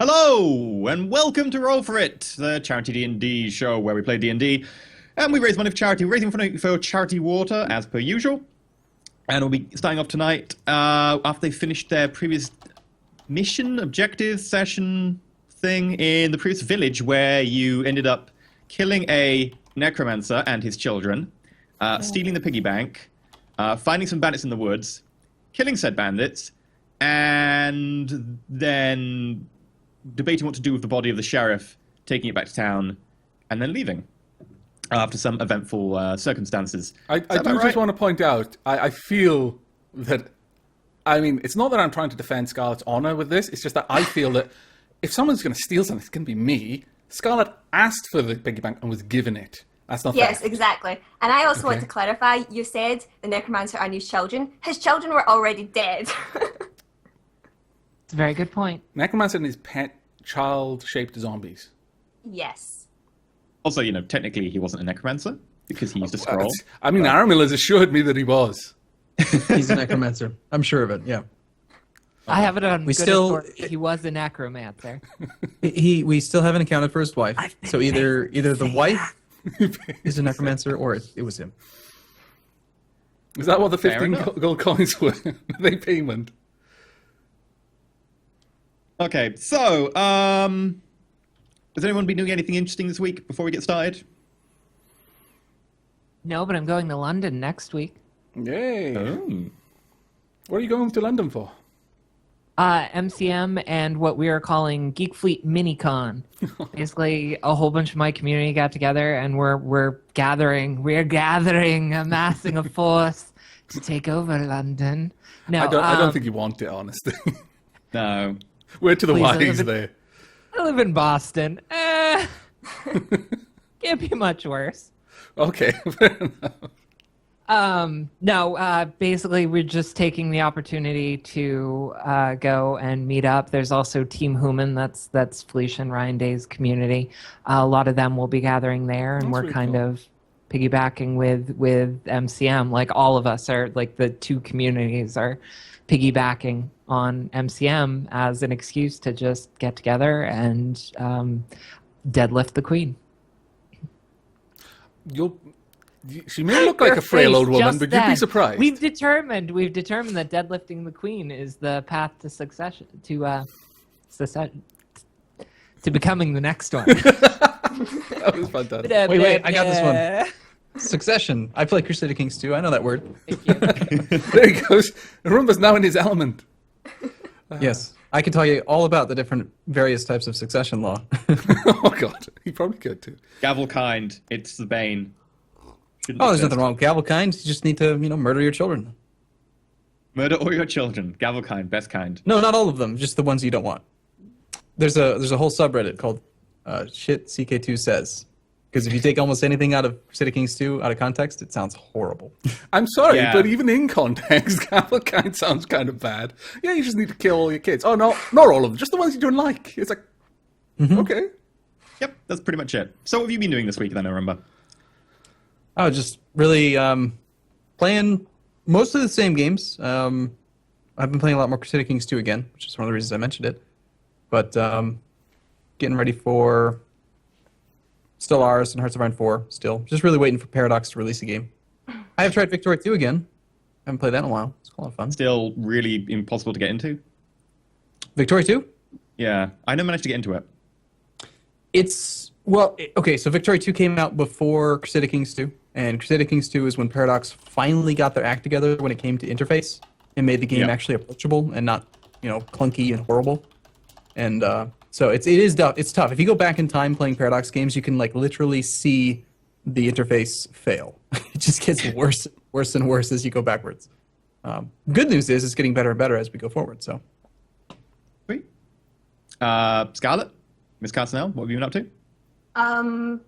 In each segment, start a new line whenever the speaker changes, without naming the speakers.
Hello, and welcome to Role4It, the charity D&D show where we play D&D, and we raise money for charity. We're raising money for Charity Water, as per usual, and we'll be starting off tonight after they finished their previous mission, objective, session thing in the previous village where you ended up killing a necromancer and his children, stealing the piggy bank, finding some bandits in the woods, killing said bandits, and then debating what to do with the body of the sheriff, taking it back to town, and then leaving after some eventful circumstances.
I do
right?
just want to point out, I feel that, I mean, it's not that I'm trying to defend Scarlett's honor with this, it's just that I feel that if someone's going to steal something, it's going to be me. Scarlett asked for the piggy bank and was given it. That's not
Yes,
fair.
exactly. And I also want to clarify, you said the necromancer and his children. His children were already dead.
It's a very good point.
Necromancer and his pet child-shaped zombies.
Yes.
Also, technically he wasn't a necromancer because he used a scroll.
I mean, Aramil has assured me that he was.
He's a necromancer. I'm sure of it, yeah.
I have it on
We
good
still-
authority. He was a necromancer.
We still haven't accounted for his wife. So either the wife is a necromancer or it was him.
Is that what the
Fair
15
enough.
gold coins were? They payment.
Okay, so, has anyone been doing anything interesting this week before we get started?
No, but I'm going to London next week.
Yay.
Oh.
What are you going to London for?
MCM and what we are calling Geek Fleet MiniCon. Basically, a whole bunch of my community got together, and we're gathering, amassing a force to take over London. No,
I don't think you want it, honestly.
No.
We're to the
Please,
wise
Elizabeth.
there.
I live in Boston. Can't be much worse.
Okay, fair enough.
No, basically we're just taking the opportunity to go and meet up. There's also Team Human, that's Felicia and Ryan Day's community. A lot of them will be gathering there, and
That's
we're
really
kind
cool.
of piggybacking with MCM. Like all of us are, like the two communities are piggybacking on MCM as an excuse to just get together and deadlift the Queen.
She may look like a frail old woman,
Just
but you'd be
then.
surprised.
We've determined that deadlifting the queen is the path to succession to becoming the next one.
That was fantastic.
Wait, I got this one. Succession. I play Crusader Kings 2. I know that word.
There he goes. Rumba's now in his element.
Yes. I can tell you all about the different various types of succession law.
Oh, God. He probably could, too.
Gavelkind, it's the bane. Shouldn't
Oh, there's
exist.
nothing wrong with Gavelkind. You just need to, murder your children.
Murder all your children. Gavelkind, best kind.
No, not all of them. Just the ones you don't want. There's a whole subreddit called Shit CK2 Says. Because if you take almost anything out of Crusader Kings 2 out of context, it sounds horrible.
I'm sorry,
Yeah.
but even in context, Gavelkind sounds kind of bad. Yeah, you just need to kill all your kids. Oh, no, not all of them. Just the ones you don't like. It's like, okay.
Yep, that's pretty much it. So what have you been doing this week then, I remember?
Oh, just really playing most of the same games. I've been playing a lot more Crusader Kings 2 again, which is one of the reasons I mentioned it. But getting ready for Stellaris and Hearts of Iron 4 still. Just really waiting for Paradox to release a game. I have tried Victoria 2 again. I haven't played that in a while. It's a lot of fun.
Still really impossible to get into?
Victoria 2?
Yeah, I never managed to get into it.
Okay, so Victoria 2 came out before Crusader Kings 2. And Crusader Kings 2 is when Paradox finally got their act together when it came to interface and made the game
Yeah.
actually approachable and not, clunky and horrible. And so it is tough. It's tough. If you go back in time playing Paradox games, you can literally see the interface fail. It just gets worse and worse as you go backwards. Good news is it's getting better and better as we go forward. So
Sweet. Scarlett? Miss Carsonell, what have you been up to?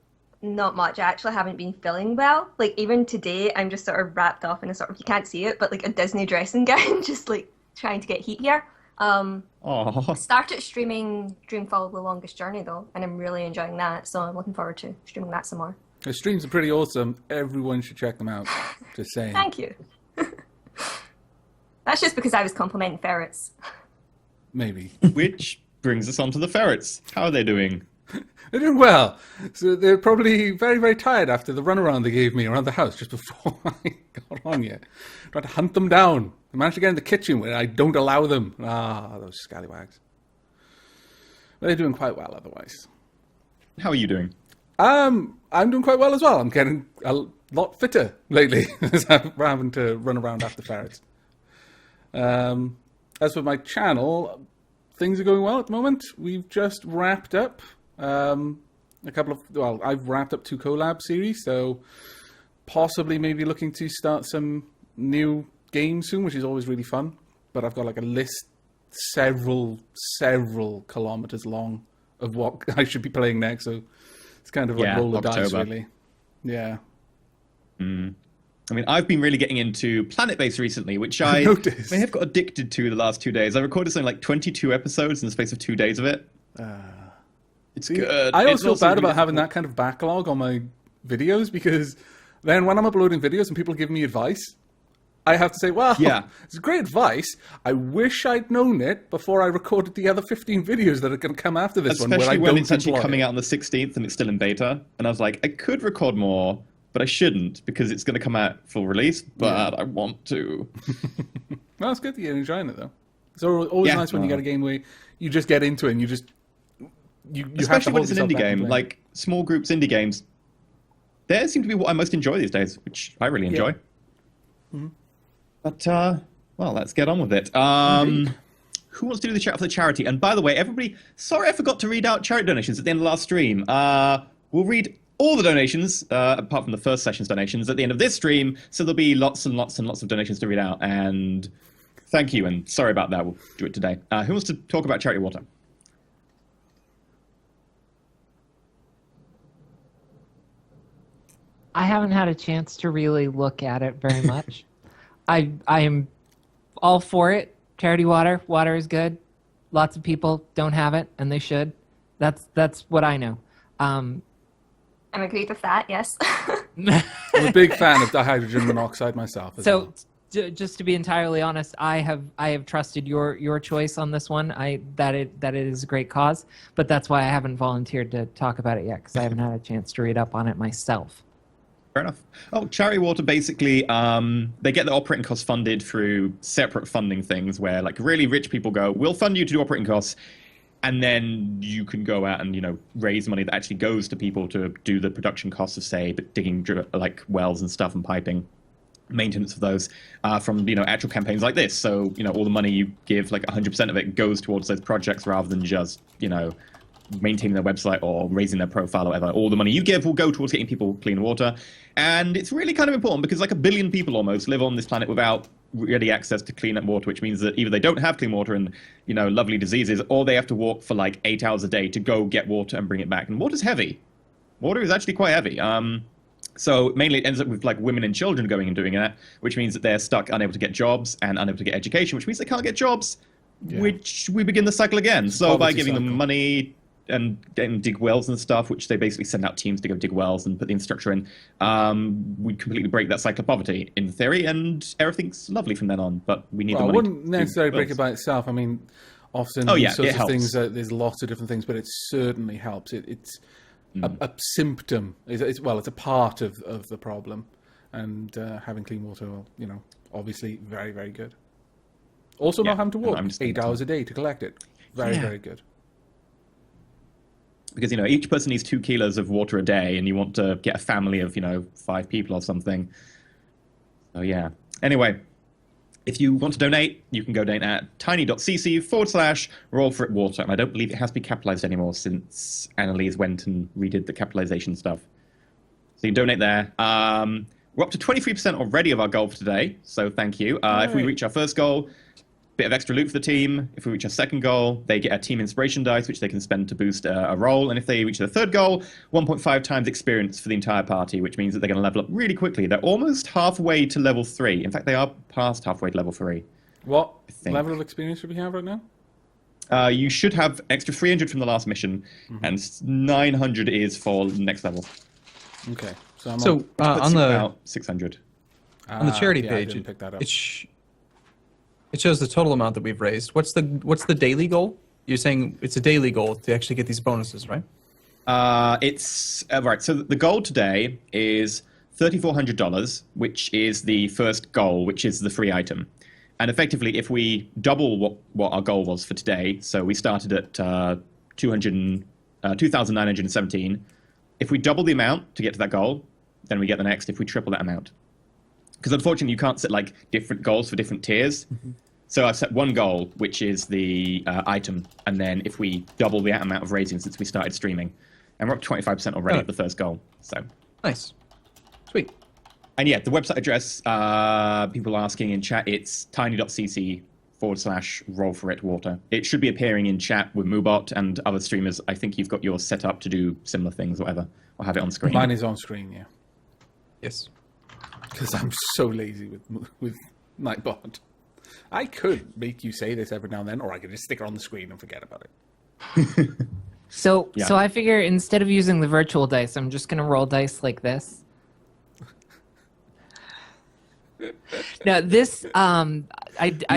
Not much. I actually haven't been feeling well. Like, even today, I'm just sort of wrapped up in a sort of, you can't see it, but like a Disney dressing gown, just like trying to get heat here.
Oh,
Started streaming Dreamfall: The Longest Journey though, and I'm really enjoying that, so I'm looking forward to streaming that some more.
The streams are pretty awesome. Everyone should check them out. Just saying.
Thank you. That's just because I was complimenting ferrets.
Maybe.
which brings us on to the ferrets. How are they doing?
They're doing well. So they're probably very, very tired after the runaround they gave me around the house just before I got on yet. Tried to hunt them down. I managed to get in the kitchen where I don't allow them. Ah, those scallywags. But they're doing quite well otherwise.
How are you doing?
I'm doing quite well as well. I'm getting a lot fitter lately as I'm having to run around after ferrets. As for my channel, things are going well at the moment. We've just wrapped up I've wrapped up 2 collab series, so possibly maybe looking to start some new games soon, which is always really fun. But I've got like a list several kilometers long of what I should be playing next, so it's kind of like roll the dice, really. Yeah.
I mean, I've been really getting into Planet-Based recently, which I may have got addicted to the last 2 days. I recorded something like 22 episodes in the space of 2 days of it. It's good.
I always feel bad about having that kind of backlog on my videos, because then when I'm uploading videos and people give me advice, I have to say, well, it's great advice. I wish I'd known it before I recorded the other 15 videos that are going to come after this one.
Especially when it's actually coming out on the 16th and it's still in beta. And I was like, I could record more, but I shouldn't, because it's going to come out full release, but I want to.
Well, it's good that you're enjoying it, though. It's always nice when you get a game where you just get into it and you just... You
especially when it's an indie game, like small groups indie games, they seem to be what I most enjoy these days, which I really enjoy. But, well, let's get on with it. Who wants to do the chat for the charity? And by the way, everybody, sorry I forgot to read out charity donations at the end of the last stream. We'll read all the donations, apart from the first session's donations, at the end of this stream, so there'll be lots and lots and lots of donations to read out. And thank you, and sorry about that, we'll do it today. Who wants to talk about charity water?
I haven't had a chance to really look at it very much. I am all for it. Charity water. Water is good. Lots of people don't have it, and they should. That's what I know.
I'm agreed with that, yes.
I'm a big fan of dihydrogen monoxide myself.
So, just to be entirely honest, I have trusted your choice on this one. That it is a great cause, but that's why I haven't volunteered to talk about it yet, because I haven't had a chance to read up on it myself.
Fair enough. Oh, charity water, basically, they get their operating costs funded through separate funding things where, like, really rich people go, we'll fund you to do operating costs, and then you can go out and, raise money that actually goes to people to do the production costs of, say, digging, like, wells and stuff and piping, maintenance of those, from, actual campaigns like this. So, all the money you give, like, 100% of it goes towards those projects rather than just, maintaining their website or raising their profile or whatever. All the money you give will go towards getting people clean water. And it's really kind of important because like 1 billion people almost live on this planet without ready access to clean up water, which means that either they don't have clean water and, lovely diseases, or they have to walk for like 8 hours a day to go get water and bring it back. And water's heavy. Water is actually quite heavy. So mainly it ends up with like women and children going and doing that, which means that they're stuck, unable to get jobs and unable to get education, which means they can't get jobs, which we begin the cycle again. So by giving them money and getting dig wells and stuff, which they basically send out teams to go dig wells and put the infrastructure in, we completely break that cycle of poverty in theory, and everything's lovely from then on. But we need the money.
I wouldn't necessarily break it by itself. I mean, often these sorts of things, there's lots of different things, but it certainly helps. It's a symptom. It's a part of the problem, and having clean water, obviously very, very good. Also, not having to walk 8 hours a day to collect it. Very, very good.
Because, each person needs 2 kilos of water a day, and you want to get a family of, 5 people or something. So, yeah. Anyway, if you want to donate, you can go donate at tiny.cc/Role4It water. And I don't believe it has to be capitalized anymore since Annalise went and redid the capitalization stuff. So you can donate there. We're up to 23% already of our goal for today, so thank you. If we reach our first goal, bit of extra loot for the team. If we reach our second goal, they get a team inspiration dice, which they can spend to boost a roll. And if they reach their third goal, 1.5 times experience for the entire party, which means that they're going to level up really quickly. They're almost halfway to level 3. In fact, they are past halfway to level 3.
What level of experience should we have right now?
You should have extra 300 from the last mission, and 900 is for the next level.
Okay. So
on the about 600.
On the charity page, it shows the total amount that we've raised. What's the daily goal? you're saying it's a daily goal to actually get these bonuses, right?
It's right. So the goal today is $3,400, which is the first goal, which is the free item. And effectively, if we double what our goal was for today, so we started at 2,917. If we double the amount to get to that goal, then we get the next if we triple that amount. Because unfortunately, you can't set like different goals for different tiers. Mm-hmm. So I've set one goal, which is the item, and then if we double the amount of ratings since we started streaming, and we're up to 25% already at the first goal. So
nice, sweet.
And yeah, the website address, people asking in chat, it's tiny.cc/Role4It Water. It should be appearing in chat with Moobot and other streamers. I think you've got yours set up to do similar things, or whatever. I'll have it on screen.
Mine is on screen, yeah.
Yes.
Because I'm so lazy with Nightbot. I could make you say this every now and then, or I could just stick it on the screen and forget about it.
So I figure instead of using the virtual dice, I'm just going to roll dice like this. Now, this, I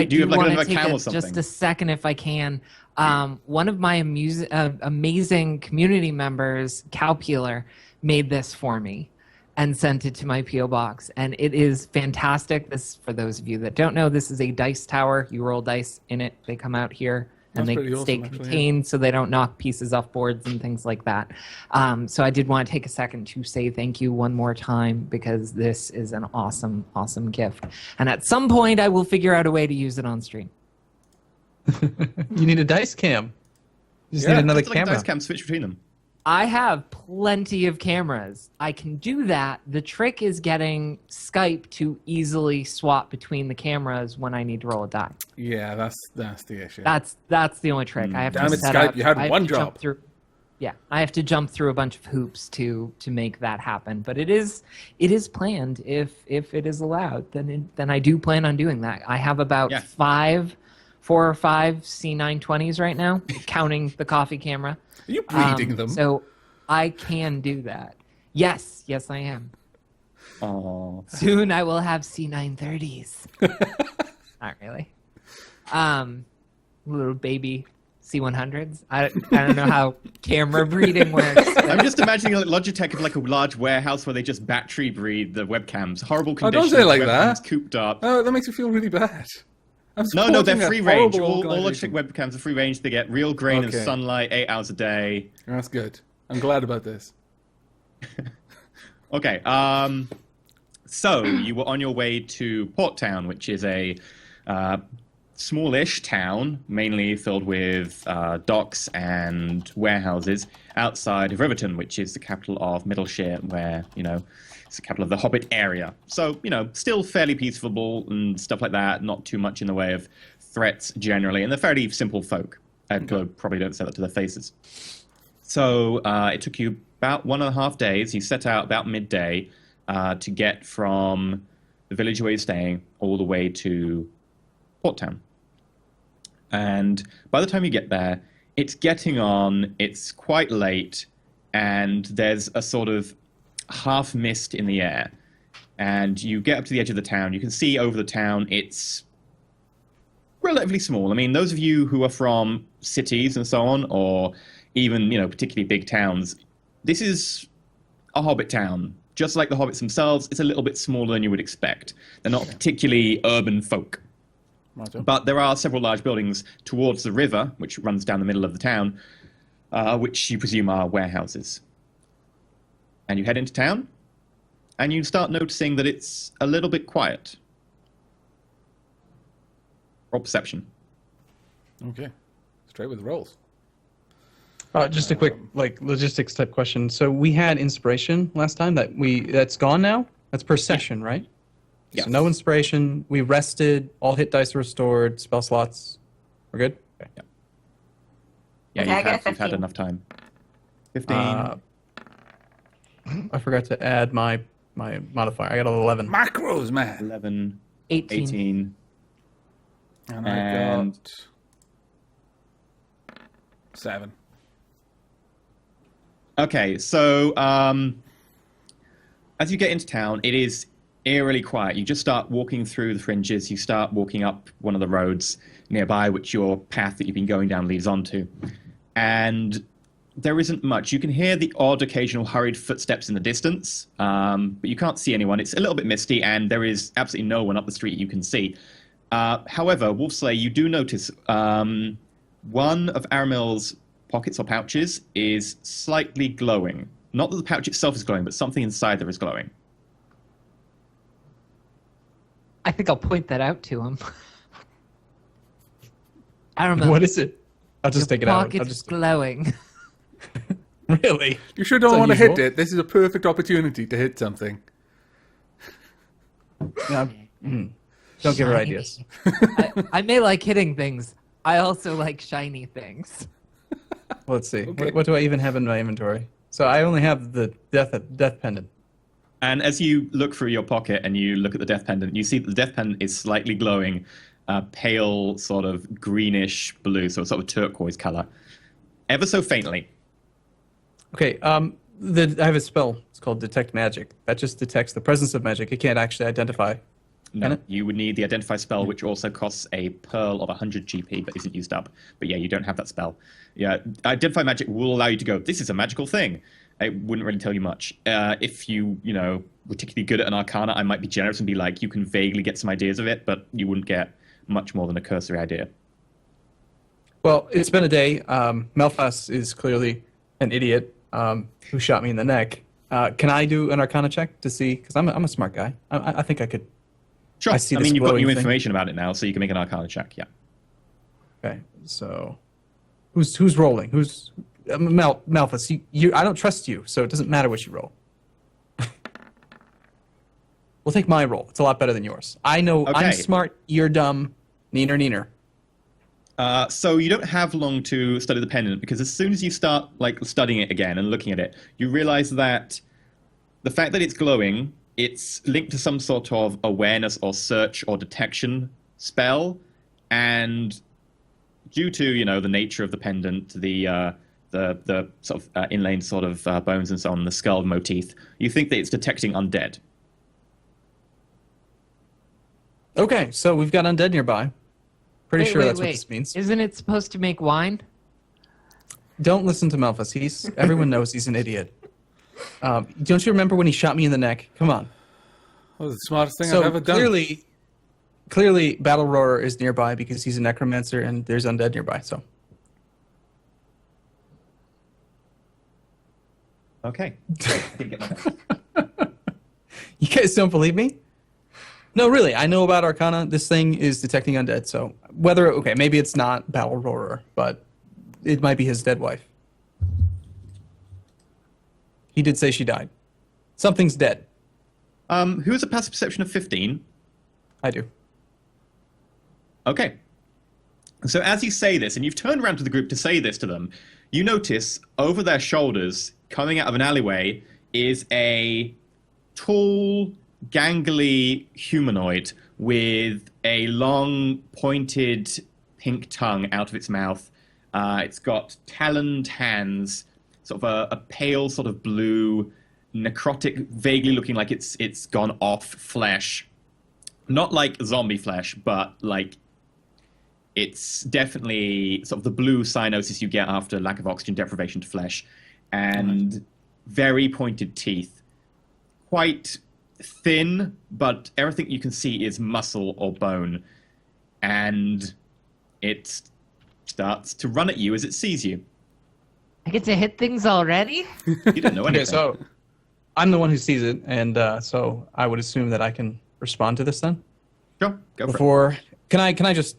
do want to take just a second if I can. One of my amazing community members, Cowpeeler, made this for me and sent it to my P.O. box. And it is fantastic. This, for those of you that don't know, this is a dice tower. You roll dice in it. They come out here. And they stay contained so they don't knock pieces off boards and things like that. So I did want to take a second to say thank you one more time because this is an awesome, awesome gift. And at some point, I will figure out a way to use it on stream.
You need a dice cam. You just need another camera.
Dice cam, switch between them.
I have plenty of cameras. I can do that. The trick is getting Skype to easily swap between the cameras when I need to roll a die.
Yeah, that's the issue.
That's the only trick. I have
Damn
to
it,
set
Skype!
up,
You had one job.
I have to jump through a bunch of hoops to make that happen. But it is planned. If it is allowed, then I do plan on doing that. I have about 4 or 5 C920s right now, counting the coffee camera.
Are you breeding them?
So I can do that. Yes, I am.
Oh.
Soon I will have C930s. Not really. Little baby C100s. I don't know how camera breeding works.
I'm just imagining Logitech is like a large warehouse where they just battery breed the webcams. Horrible conditions.
Don't say it like
webcams
that.
Cooped up.
Oh, that makes me feel really bad.
No, they're free range. All Logitech webcams are free range. They get real grain of sunlight 8 hours a day.
That's good. I'm glad about this.
Okay. So you were on your way to Port Town, which is a smallish town, mainly filled with docks and warehouses outside of Riverton, which is the capital of Middleshire, where, it's the capital of the Hobbit area. So, still fairly peaceful and stuff like that. Not too much in the way of threats generally. And they're fairly simple folk. Probably don't say that to their faces. So it took you about 1.5 days. You set out about midday to get from the village where you're staying all the way to Port Town. And by the time you get there, it's getting on, it's quite late, and there's a sort of half mist in the air. And you get up to the edge of the town. You can see over the town, it's relatively small. I mean, those of you who are from cities and so on, or even, particularly big towns, this is a hobbit town. Just like the hobbits themselves, it's a little bit smaller than you would expect. They're not particularly urban folk. But there are several large buildings towards the river, which runs down the middle of the town, which you presume are warehouses. And you head into town, and you start noticing that it's a little bit quiet. Roll perception.
Okay. Straight with rolls.
Just a quick logistics type question. So we had inspiration last time that's gone now? That's per session, right?
Yeah.
So no inspiration. We rested. All hit dice are restored. Spell slots. We're good? Okay.
Yeah, you've had enough time. 15.
I forgot to add my modifier. I got an 11.
Macros, man.
11.
18.
18.
And I got 7.
Okay, so as you get into town, it is eerily quiet. You just start walking through the fringes. You start walking up one of the roads nearby, which your path that you've been going down leads onto. And there isn't much. You can hear the odd occasional hurried footsteps in the distance, but you can't see anyone. It's a little bit misty, and there is absolutely no one up the street you can see. However, Wolfslayer, you do notice one of Aramil's pockets or pouches is slightly glowing. Not that the pouch itself is glowing, but something inside there is glowing.
I think I'll point that out to him. Aramil,
What is it? I'll just
your
take it out.
pocket's
I'll just
glowing.
really.
You sure don't
It's
want to hit
unusual.
it. This is a perfect opportunity to hit something.
No, don't give her
Shiny.
ideas.
I may like hitting things. I also like shiny things.
Well, let's see.
Okay.
What do I even have in my inventory? So I only have the death pendant.
And as you look through your pocket and you look at the death pendant, you see that the death pendant is slightly glowing, pale sort of greenish blue, so a sort of turquoise color, ever so faintly.
Okay. I have a spell. It's called Detect Magic. That just detects the presence of magic. It can't actually identify. Can
No,
it?
you would need the identify spell, which also costs a pearl of 100 GP, but isn't used up. But yeah, you don't have that spell. Yeah, identify magic will allow you to go, this is a magical thing. It wouldn't really tell you much. If you were particularly good at an arcana, I might be generous and be like, you can vaguely get some ideas of it, but you wouldn't get much more than a cursory idea.
Well, it's been a day. Melfas is clearly an idiot who shot me in the neck. Can I do an arcana check to see? Because I'm a smart guy. I think I could.
Sure.
I see
I
this
mean, you've got
glowing
new
thing.
information about it now, so you can make an arcana check, yeah.
Okay, so who's rolling? Who's Malphus? You I don't trust you, so it doesn't matter what you roll. We'll take my roll. It's a lot better than yours. I know
Okay.
I'm smart. You're dumb. Neener.
So you don't have long to study the pendant, because as soon as you start studying it again and looking at it, you realize that the fact that it's glowing, it's linked to some sort of awareness or search or detection spell, and due to the nature of the pendant, the sort of inlaid sort of bones and so on, the skull motif, you think that it's detecting undead.
Okay, so we've got undead nearby. Pretty sure that's what this means.
Isn't it supposed to make wine?
Don't listen to Malphus. Everyone knows he's an idiot. Don't you remember when he shot me in the neck? Come on.
That was the smartest thing
So
I've ever done.
clearly, Battle Roarer is nearby because he's a necromancer and there's undead nearby. So
Okay.
you guys don't believe me? No, really. I know about Arcana. This thing is detecting undead. So maybe it's not Battle Roarer, but it might be his dead wife. He did say she died. Something's dead.
Who has a passive perception of 15?
I do.
Okay. So as you say this, and you've turned around to the group to say this to them, you notice over their shoulders, coming out of an alleyway, is a tall, gangly humanoid with a long, pointed pink tongue out of its mouth. It's got taloned hands, sort of a pale sort of blue, necrotic, vaguely looking like it's gone off flesh. Not like zombie flesh, but like it's definitely sort of the blue cyanosis you get after lack of oxygen deprivation to flesh, and very pointed teeth. Quite thin, but everything you can see is muscle or bone, and it starts to run at you as it sees you.
I get to hit things already?
You don't know anything.
Okay, so I'm the one who sees it, and so I would assume that I can respond to this then.
Sure, go for it.
Before, can I just?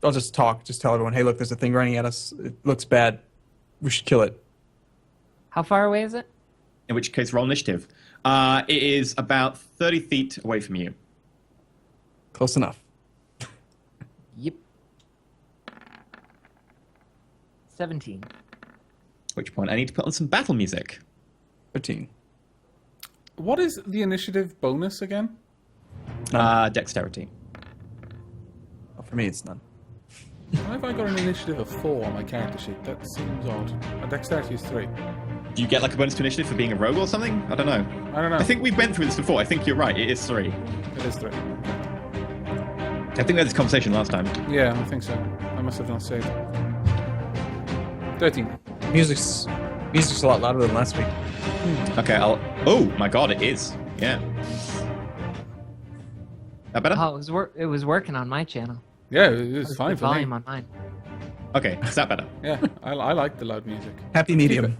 I'll just talk. Just tell everyone, hey, look, there's a thing running at us. It looks bad. We should kill it.
How far away is it?
In which case, roll initiative. It is about 30 feet away from you.
Close enough.
Yep. 17.
At which point, I need to put on some battle music.
13.
What is the initiative bonus again?
Dexterity.
Well, for me, it's none.
Why have I got an initiative of 4 on my character sheet? That seems odd. My dexterity is 3.
Do you get like a bonus to initiative for being a rogue or something? I don't know.
I don't know.
I think we went through this before. I think you're right. It is 3.
It is 3.
I think we had this conversation last time.
Yeah, I think so. I must have not saved. 13.
Music's a lot louder than last week.
Okay, Oh my god, it is. Yeah. That better?
Oh, it was working on my channel.
Yeah, it was fine
The
for me.
volume on mine.
Okay, is that better?
Yeah, I like the loud music.
Happy medium.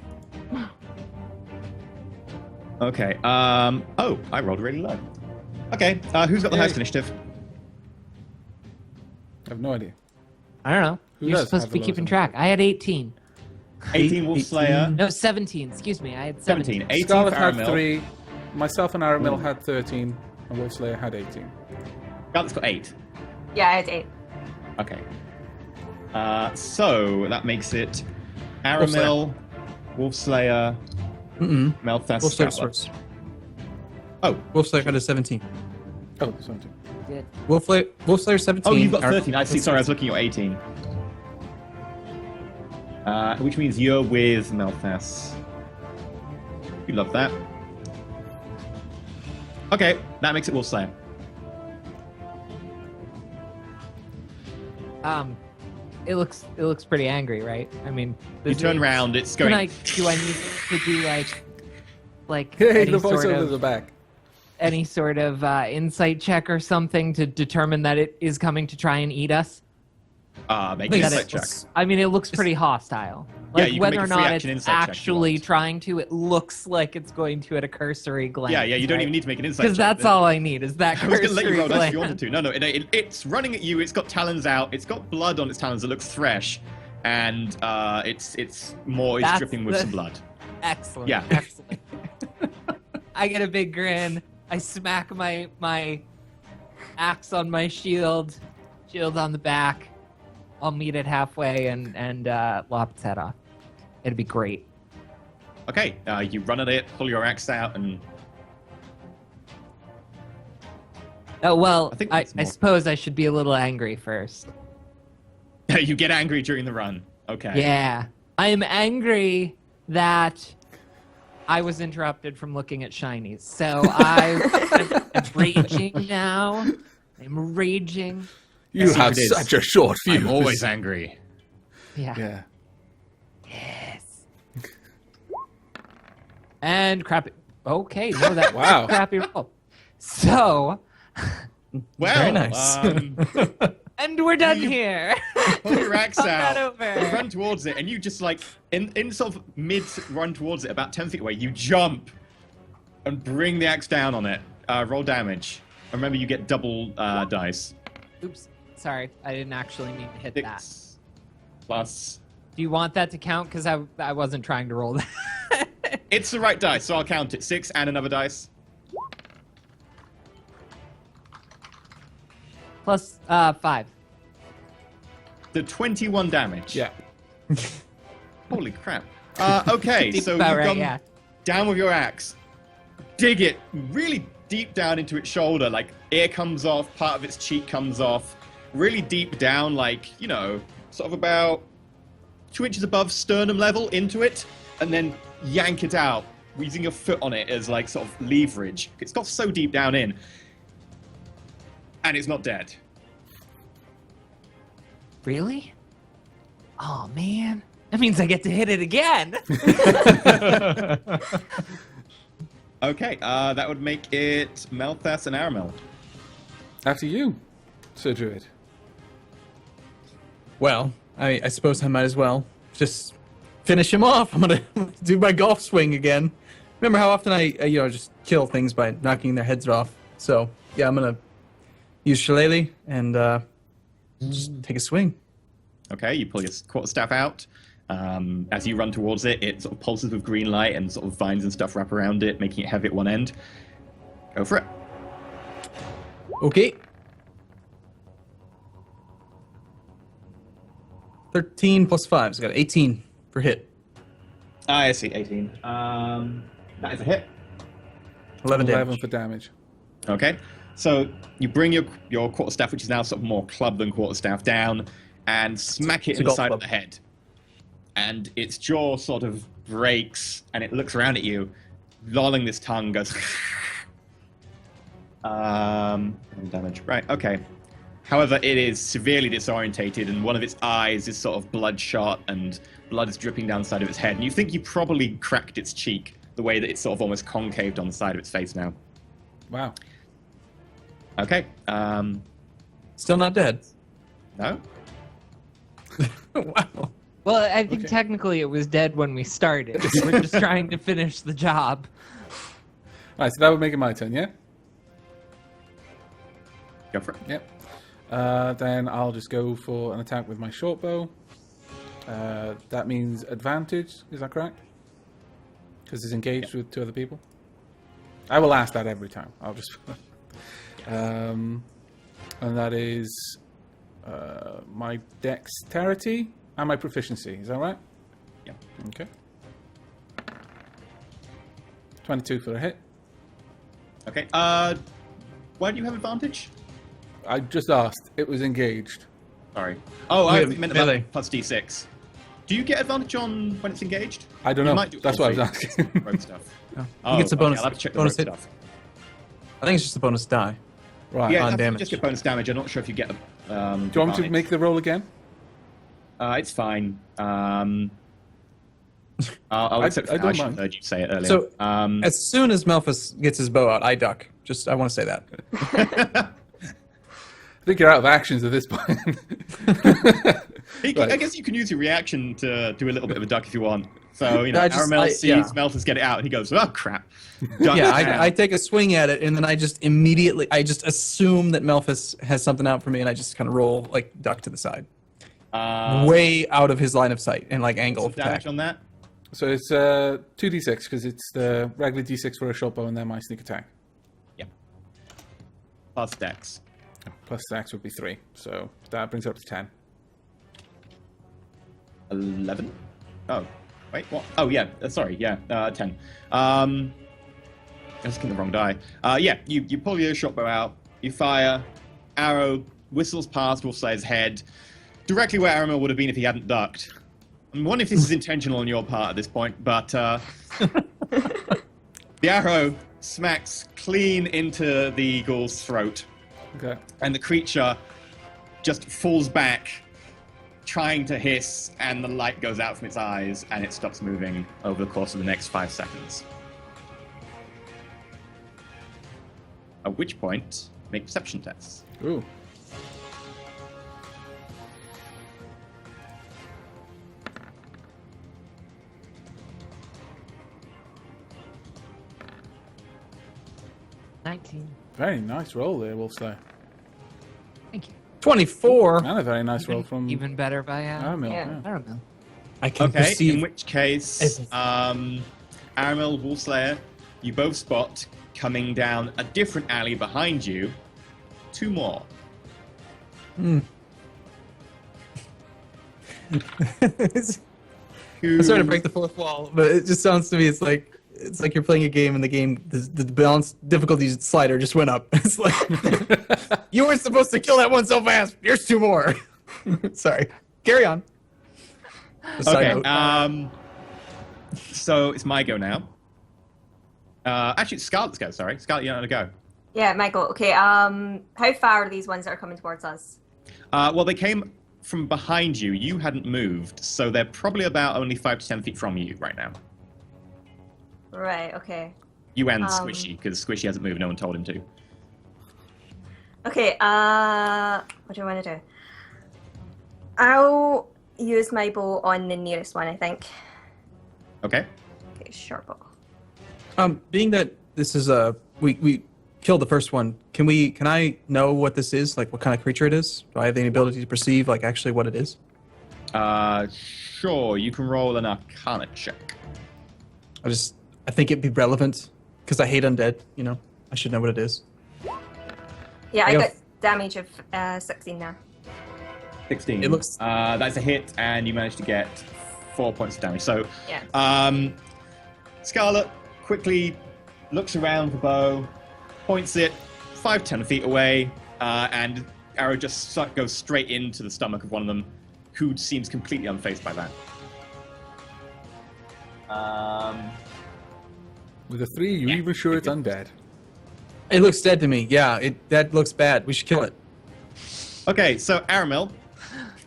Okay. Oh, I rolled really low. Okay. Who's got the
Yay.
highest initiative?
I have no idea.
I don't know.
Who
You're
does
supposed
have
to be
the
keeping
lowest
track. I had 18.
18 Wolf Slayer.
No, 17. Excuse me. I had
17. 18
Scarlet had
Faramil.
3. Myself and Aramil had 13. And Wolfslayer had 18.
Scarlet's got 8.
Yeah, I had 8.
Okay. So that makes it Aramil, Wolfslayer, Melthas,
Wolfslayer's
Scarlet.
first.
Oh.
Wolfslayer got a 17.
Oh, 17.
Did.
Wolfslayer 17.
Oh, you've got
Ar-
13. I see. Sorry, I was looking at your 18. Which means you're with Melthas. You love that. Okay, that makes it Wolfslayer.
It looks pretty angry, right? I mean,
You turn around, it's going...
Do I need to do like
Hey,
any
the
sort
voiceover
of
at the back.
any sort of insight check or something to determine that it is coming to try and eat us?
Make an
That
insight
it-
check.
I mean, it looks pretty hostile.
Yeah,
Like
you can
whether
make a
or
free
not
action
it's
insight check if you
actually
want.
trying to, it looks like it's going to at a cursory glance.
Yeah, you don't
right?
even need to make an insight check.
Because that's all I need is that
I was
cursory
going to let you roll dice if you
glance.
wanted to. No, it's running at you. It's got talons out. It's got blood on its talons that looks fresh, and it's
That's
dripping with
the-
some blood.
Excellent.
Yeah.
Excellent. I get a big grin. I smack my axe on my shield on the back. I'll meet it halfway and lop its head off. It'd be great.
Okay, you run at it, pull your axe out, and
Oh well,
I think
I
that's more-
suppose I should be a little angry first.
you get angry during the run. Okay.
Yeah, I am angry that I was interrupted from looking at shinies. So I'm raging now. I'm raging.
You
Yes,
have
it is.
such a short fuse.
I'm always angry.
Yeah.
Yeah.
Yes. And crappy. Okay, no, that
Wow.
was a crappy roll. So,
Well,
Very nice.
and we're done
You-
here.
pull your axe
Talk that
out,
over.
you run towards it, and you just like in sort of mid run towards it, about 10 feet away, you jump and bring the axe down on it. Roll damage. Remember, you get double dice.
Oops, sorry, I didn't actually mean to hit that.
6 plus.
Do you want that to count? Because I wasn't trying to roll that.
It's the right dice, so I'll count it. 6 and another dice.
Plus 5.
The 21 damage.
Yeah.
Holy crap. Okay,
Seems
so you've
about right,
gone
yeah.
down with your axe. Dig it really deep down into its shoulder, like ear comes off, part of its cheek comes off. Really deep down, like, sort of about 2 inches above sternum level into it, and then yank it out, using your foot on it as, like, sort of leverage. It's got so deep down in. And it's not dead.
Really? Oh man, that means I get to hit it again.
Okay, that would make it Melthas and Aramel.
After you, Sir Druid.
Well, I suppose I might as well just finish him off. I'm gonna do my golf swing again. Remember how often I just kill things by knocking their heads off? So yeah, I'm gonna use Shillelagh and just take a swing.
Okay, you pull your quarterstaff out. As you run towards it, it sort of pulses with green light and sort of vines and stuff wrap around it, making it heavy at one end. Go for it.
Okay. 13 plus 5, so I got 18 for hit.
I see, 18. That is a hit.
11
11
damage.
for damage.
Okay, so you bring your quarterstaff, which is now sort of more club than quarterstaff, down and smack it
It's
in
a
the
golf
side
club.
of the head. And its jaw sort of breaks, and it looks around at you, lolling this tongue, goes... damage. Right, okay. However, it is severely disorientated, and one of its eyes is sort of bloodshot, and blood is dripping down the side of its head. And you think you probably cracked its cheek, the way that it's sort of almost concaved on the side of its face now.
Wow.
Okay.
Still not dead.
No?
Wow.
Well, I think technically it was dead when we started. We're just trying to finish the job.
Right, so that would make it my turn, yeah?
Go for it.
Yep. Then I'll just go for an attack with my short bow. That means advantage, is that correct? Because it's engaged with 2 other people? I will ask that every time. I'll just... and that is my dexterity and my proficiency. Is that right?
Yeah.
Okay. 22 for a hit.
Okay. Why do you have advantage?
I just asked. It was engaged.
Sorry. Oh, I
Melee.
meant
Melee.
about plus d6. Do you get advantage on when it's engaged?
I don't
You
know.
might do
That's
all
what I was
three.
asking.
Rogue stuff.
He gets a bonus.
I'll have to check the
bonus
rogue
hit.
stuff.
I think it's just a bonus die.
Right.
Yeah,
on
that's
damage.
just get bonus damage. I'm not sure if you get.
Do you want me to make the roll again?
It's fine. I'll accept.
I don't
I should have
mind.
heard you say it earlier.
So,
Um,
as soon as Malphus gets his bow out, I duck. I want to say that.
I think you're out of actions at this point.
I guess you can use your reaction to do a little bit of a duck if you want. So, Aramel sees
yeah.
Malthus get it out, and he goes, "Oh crap!" Duck
Yeah,
down.
I take a swing at it, and then I just assume that Malphus has something out for me, and I just kind of roll, like, duck to the side. Way out of his line of sight, and, like, angle
Some
of attack.
damage on that.
So it's 2d6 because it's the regular d6 for a short bow and then my sneak attack.
Yeah. Plus dex.
Plus dex would be 3. So that brings it up to 10.
11. Oh, wait, what? Oh yeah. Sorry, yeah. 10. I was looking at the wrong die. Yeah. You pull your shot bow out. You fire. Arrow whistles past Wolfslayer's head, directly where Aramil would have been if he hadn't ducked. I'm wondering if this is intentional on your part at this point, but the arrow smacks clean into the ghoul's throat,
Okay.
and the creature just falls back, trying to hiss, and the light goes out from its eyes, and it stops moving over the course of the next 5 seconds. At which point, make perception tests.
Ooh. Very nice roll there, Wolfslayer.
Thank you.
24.
And a very nice roll from
Even better by
Aramil.
Yeah.
I don't know.
I can
Okay, in
perceive.
which case, Aramil, Wolfslayer, you both spot coming down a different alley behind you, 2 more.
Hmm.
Who...
I'm sorry to break the fourth wall, but it just sounds to me it's like you're playing a game and the game the balance difficulty slider just went up. It's like you weren't supposed to kill that one so fast. Here's 2 more. Sorry. Carry on. A side
Okay.
note.
So it's my go now. Actually, it's Scarlet's go. Sorry, Scarlet, you're not gonna go.
Yeah, Michael. Okay. How far are these ones that are coming towards us?
Well, they came from behind you. You hadn't moved, so they're probably about only 5 to 10 feet from you right now.
Right. Okay.
You and Squishy, because Squishy hasn't moved. No one told him to.
Okay. What do I want to do? I'll use my bow on the nearest one, I think.
Okay.
Okay, short bow.
Being that this is we killed the first one, can I know what this is? Like what kind of creature it is? Do I have any ability to perceive like actually what it is?
Sure. You can roll an Arcana check.
I think it'd be relevant because I hate undead. You know, I should know what it is.
Yeah,
I
I
go-
got damage of 16 now.
16.
It looks-
That's a hit, and you managed to get 4 points of damage. So,
Yeah.
Scarlet quickly looks around the bow, points it 5-10 feet away, and arrow just goes straight into the stomach of one of them, who seems completely unfazed by that.
With a 3, you're even sure it's undead.
It looks dead to me. Yeah, that looks bad. We should kill it.
Okay, so Aramil,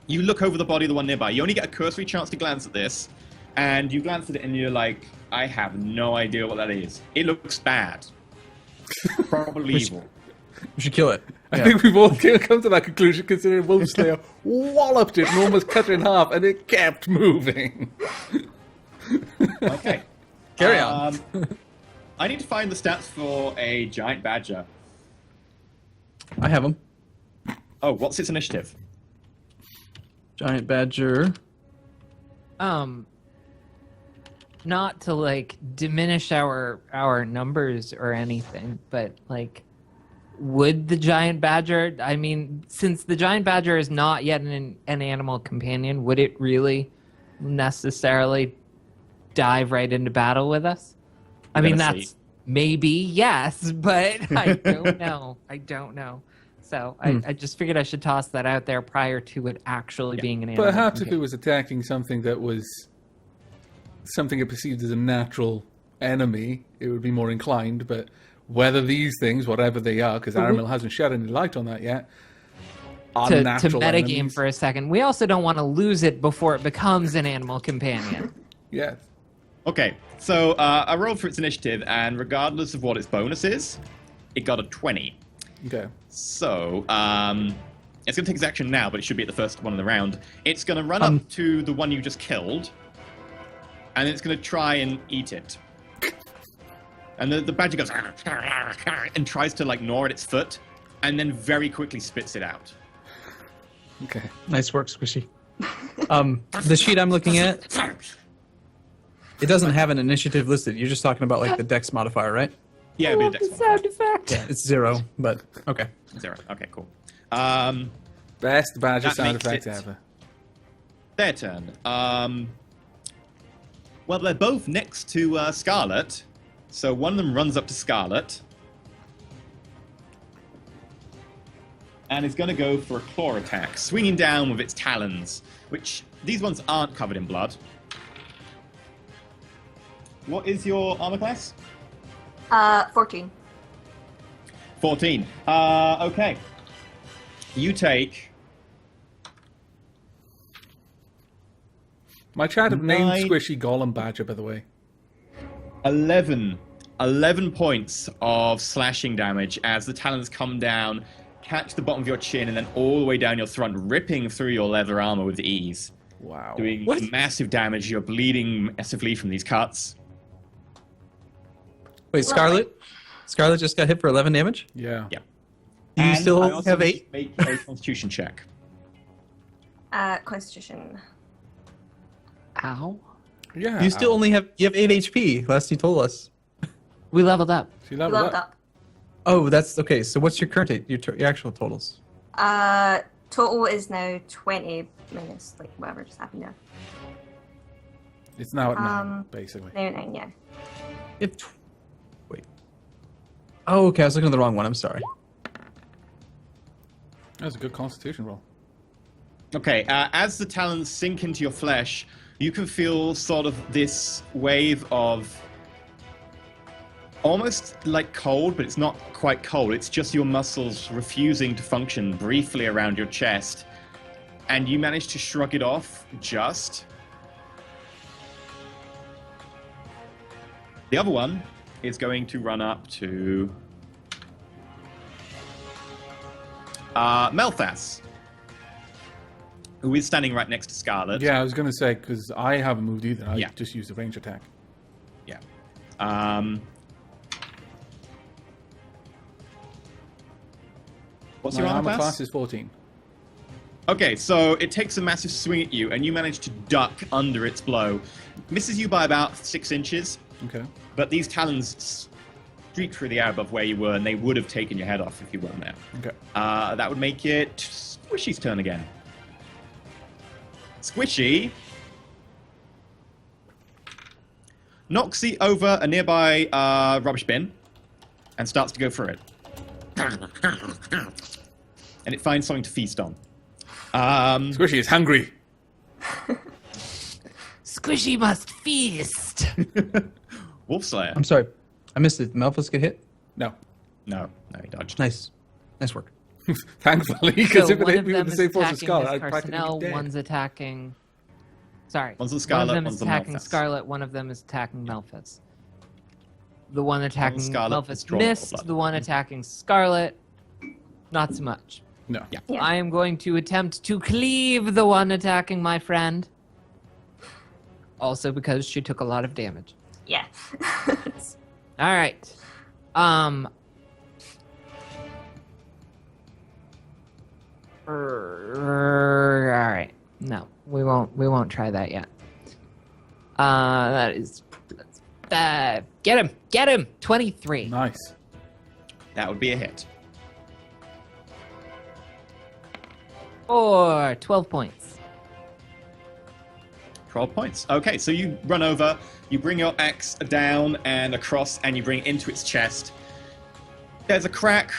you look over the body of the one nearby. You only get a cursory chance to glance at this, and you glance at it and you're like, I have no idea what that is. It looks bad. Probably evil.
We should kill it.
I think we've all come to that conclusion considering Wolfslayer walloped it and almost cut it in half, and it kept moving.
Okay.
Carry on.
I need to find the stats for a giant badger.
I have them.
Oh, what's its initiative?
Giant badger.
Not to like diminish our numbers or anything, but like, would the giant badger? I mean, since the giant badger is not yet an animal companion, would it really necessarily dive right into battle with us? I mean, that's maybe yes, but I don't know. I don't know. So I just figured I should toss that out there prior to it actually being an animal.
Perhaps if it was attacking something that was something it perceived as a natural enemy, it would be more inclined. But whether these things, whatever they are, because Aramil hasn't shed any light on that yet, are
to
natural
metagame
enemies.
for a second. We also don't want to lose it before it becomes an animal companion.
Yes.
Okay, so I rolled for its initiative, and regardless of what its bonus is, it got a 20.
Okay.
So, it's going to take its action now, but it should be at the first one in the round. It's going to run up to the one you just killed, and it's going to try and eat it. And the badger goes and tries to like gnaw at its foot, and then very quickly spits it out.
Okay.
Nice work, Squishy. The sheet I'm looking at, it doesn't have an initiative listed. You're just talking about like the dex modifier, right?
Yeah, it'd be a dex modifier.
Sound effect.
It's 0, but okay.
0. Okay, cool.
Best badger
That
sound
makes
effect
it-
ever.
Their turn. Well, they're both next to Scarlet, so one of them runs up to Scarlet and is going to go for a claw attack, swinging down with its talons, which these ones aren't covered in blood. What is your armor class?
14.
14. Okay. You take...
My chat have named
9
Squishy Golem Badger, by the way.
11 points of slashing damage as the talons come down, catch the bottom of your chin, and then all the way down your throat, ripping through your leather armor with ease.
Wow.
Doing massive damage. You're bleeding massively from these cuts.
Wait, Scarlet? Scarlet just got hit for 11 damage?
Yeah.
Yeah.
Do you
And
still
I also
have
need
8?
to make a constitution check.
Constitution.
Ow.
Yeah.
You still only have 8 HP, last you told us.
We leveled up.
She
Leveled
leveled
up.
Oh, that's okay. So what's your current your actual totals?
Total is now 20 minus like whatever just happened there.
It's now at 9, basically.
Now 9, yeah.
Wait. Oh, okay. I was looking at the wrong one. I'm sorry.
That was a good constitution roll.
Okay, as the talons sink into your flesh, you can feel sort of this wave of almost like cold, but it's not quite cold. It's just your muscles refusing to function briefly around your chest. And you manage to shrug it off just. The other one is going to run up to Melthas, who is standing right next to Scarlet.
Yeah, I was going to say, because I haven't moved either. I
Yeah.
just used a range attack.
Yeah. What's
My
your armor
armor
class?
class is 14.
Okay, so it takes a massive swing at you, and you manage to duck under its blow. Misses you by about 6 inches,
Okay.
but these talons streak through the air above where you were, and they would have taken your head off if you weren't there.
Okay.
That would make it Squishy's turn again. Squishy knocks it over a nearby rubbish bin and starts to go for it. And it finds something to feast on.
Squishy is hungry.
Squishy must feast.
Wolf Slayer.
I'm sorry. I missed it. Malphus get hit?
No.
No, he dodged.
Nice work.
Thankfully, because
So
if it
one
hit
of
me
them
with
is
the same force as
attacking
Scarlet,
Miss
I'd practically
Personnel,
be dead.
one's attacking... Sorry.
One's the
One
Scarlet,
of them
one's
is
the
attacking
Malphus.
Scarlet, one of them is attacking Malphus. The one attacking
Scarlet is
Malphus
drawn for
missed,
blood.
the one attacking Scarlet, not so much.
No.
Yeah.
Yeah.
I am going to attempt to cleave the one attacking my friend. Also because she took a lot of damage.
Yeah.
All right. All right. No, we won't try that yet. That is get him. 23
Nice.
That would be a hit.
or 12 points.
12 points. Okay, so you run over, you bring your axe down and across, and you bring it into its chest. There's a crack.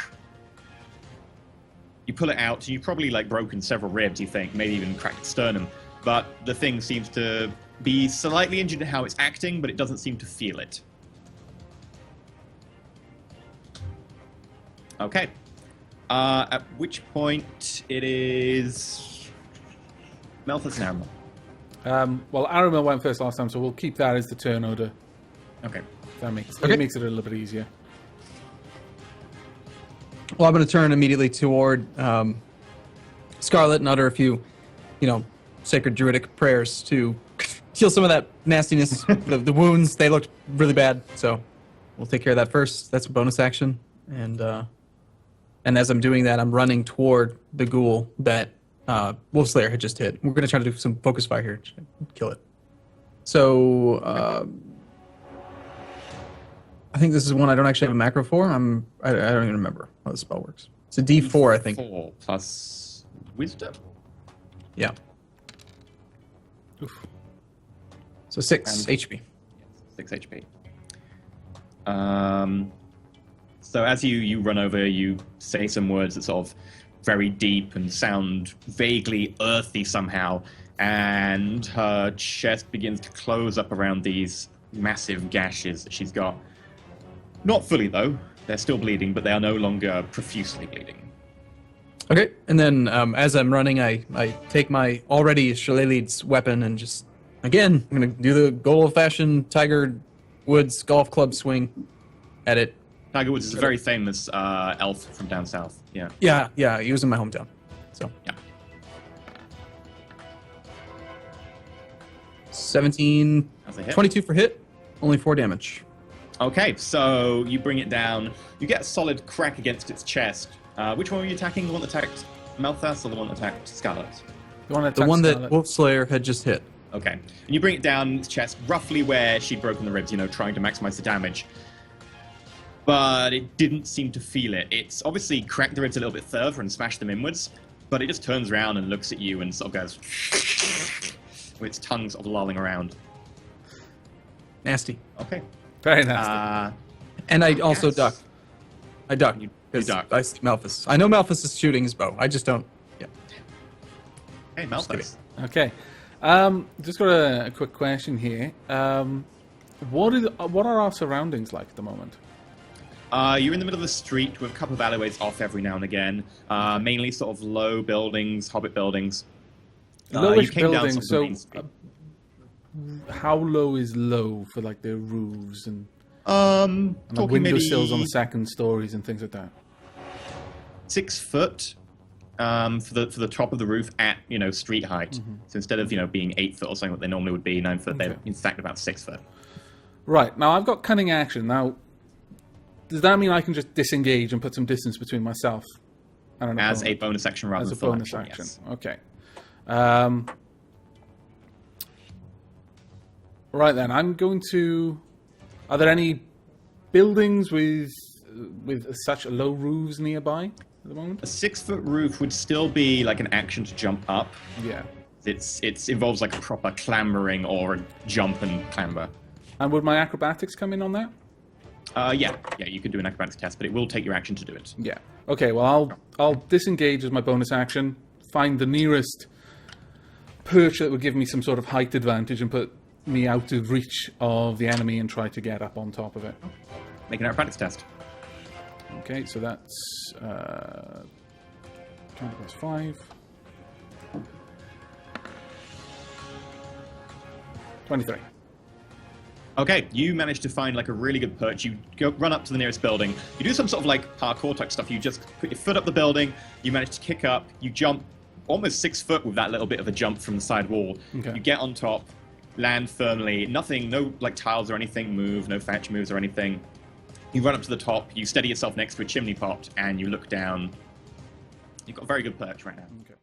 You pull it out. You've probably broken several ribs, you think, maybe even cracked its sternum. But the thing seems to be slightly injured in how it's acting, but it doesn't seem to feel it. Okay. At which point it is Melthus and Aramil.
Well, Aramil went first last time, so we'll keep that as the turn order.
Okay.
That makes
Okay.
it makes it a little bit easier.
Well, I'm going to turn immediately toward Scarlet and utter a few, sacred druidic prayers to heal some of that nastiness. the wounds, they looked really bad, so we'll take care of that first. That's a bonus action. And as I'm doing that, I'm running toward the ghoul that Wolfslayer had just hit. We're going to try to do some focus fire here, kill it. So I think this is one I don't actually have a macro for. I don't even remember how the spell works. It's a D4, I think.
4 plus wisdom.
Yeah.
Oof.
So 6
And-
HP.
6 HP. So as you run over, you say some words that sort of very deep and sound vaguely earthy somehow, and her chest begins to close up around these massive gashes that she's got. Not fully, though. They're still bleeding, but they are no longer profusely bleeding.
Okay, and then as I'm running, I take my already Shillelagh's weapon and just, again, I'm going to do the good old-fashioned Tiger Woods golf club swing at it.
Tiger Woods is a very famous elf from down south. Yeah.
Yeah, he was in my hometown. So
Yeah.
17,
As they hit.
22 for hit, only 4 damage.
Okay, so you bring it down. You get a solid crack against its chest. Which one were you attacking? The one that attacked Malthus or the one that attacked Scarlet?
The one that
The
attacks
one that
Scarlet.
Wolfslayer had just hit.
Okay. And you bring it down its chest, roughly where she'd broken the ribs, trying to maximize the damage. But it didn't seem to feel it. It's obviously cracked the ribs a little bit further and smashed them inwards, but it just turns around and looks at you and sort of goes with its tongue sort of lolling around.
Nasty.
Okay.
Very nasty.
And I also
Yes.
duck. I duck.
You
'cause
duck.
I see Malphus. I know Malphus is shooting his bow. I just don't. Yeah.
Hey, Malthus.
Okay. Just got a quick question here. What are our surroundings like at the moment?
You're in the middle of the street with a couple of alleyways off every now and again. Mainly sort of low buildings, hobbit buildings.
Lowish
you came down
buildings,
sort of the
so
main street.
how low is low for their roofs and
Talking
windowsills
maybe
on the second stories and things like that?
6 foot for the top of the roof at street height. So instead of being 8 foot or something what they normally would be, 9 foot, they're in fact about 6 foot.
Right, now I've got cunning action. Now, does that mean I can just disengage and put some distance between myself and an
As a
opponent?
bonus action rather
As
than
a
full
bonus
action.
action.
Yes.
Okay. Right then, I'm going to... Are there any buildings with such low roofs nearby at the moment?
A 6 foot roof would still be like an action to jump up.
Yeah.
It involves like a proper clambering or a jump and clamber.
And would my acrobatics come in on that?
Yeah, you could do an acrobatics test, but it will take your action to do it.
Yeah. Okay, well, I'll disengage as my bonus action, find the nearest perch that would give me some sort of height advantage and put me out of reach of the enemy and try to get up on top of it.
Make an practice test.
Okay, so that's 20 plus 5. 23.
Okay, you manage to find like a really good perch. You run up to the nearest building. You do some sort of like parkour type stuff. You just put your foot up the building. You manage to kick up. You jump almost 6 foot with that little bit of a jump from the side wall.
Okay.
You get on top, land firmly. Nothing, no like tiles or anything move, no thatch moves or anything. You run up to the top. You steady yourself next to a chimney pot, and you look down. You've got a very good perch right now.
Okay.